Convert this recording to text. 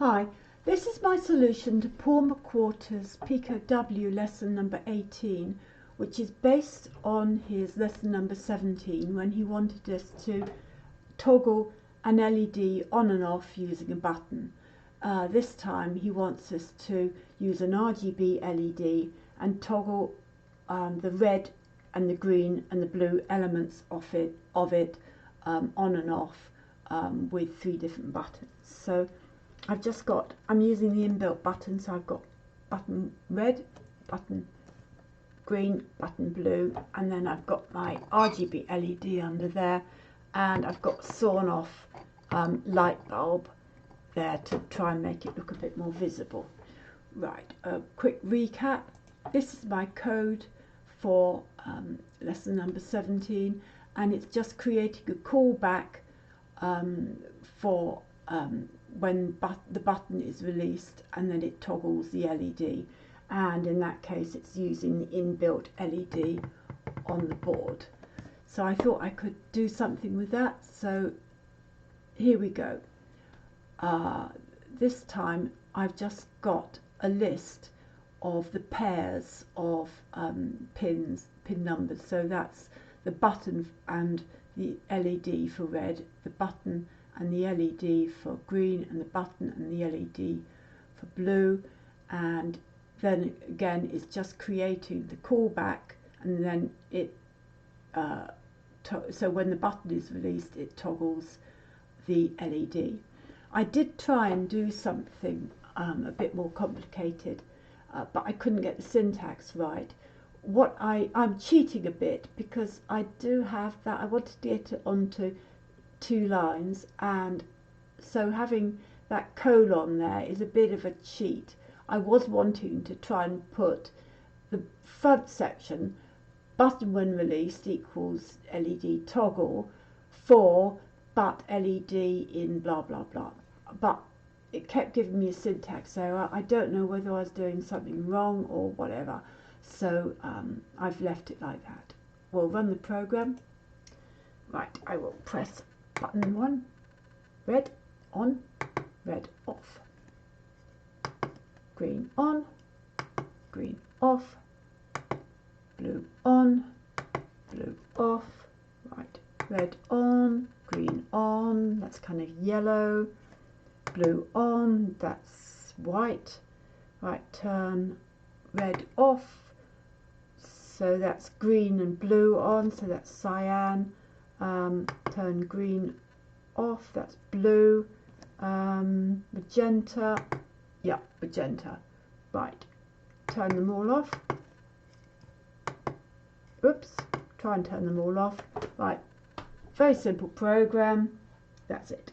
Hi, this is my solution to Paul McWhorter's Pico W lesson number 18, which is based on his lesson number 17 when he wanted us to toggle an LED on and off using a button. This time he wants us to use an RGB LED and toggle the red and the green and the blue elements of it on and off with 3 different buttons. So I'm using the inbuilt button, so I've got button red, button green, button blue, and then I've got my RGB LED under there, and I've got sawn off light bulb there to try and make it look a bit more visible. Right, a quick recap. This is my code for lesson number 17, and it's just creating a callback for when the button is released, and then it toggles the LED, and in that case it's using the inbuilt LED on the board. So I thought I could do something with that, so here we go. This time I've just got a list of the pairs of pin numbers, so that's the button and the LED for red, the button and the LED for green, and the button and the LED for blue, and then again it's just creating the callback, and then it so when the button is released it toggles the LED. I did try and do something a bit more complicated, but I couldn't get the syntax right. I'm cheating a bit because I do have that. I wanted to get it onto 2 lines, and so having that colon there is a bit of a cheat. I was wanting to try and put the front section, button when released equals LED toggle for but LED in blah blah blah, but it kept giving me a syntax error. I don't know whether I was doing something wrong or whatever, so I've left it like that. We'll run the program. Right, I will press button 1, red on, red off, green on, green off, blue on, blue off, right, red on, green on, that's kind of yellow, blue on, that's white, right, turn red off, so that's green and blue on, so that's cyan, turn green off, that's blue, magenta, yeah, magenta, right, turn them all off, oops, try and turn them all off, right, very simple program, that's it.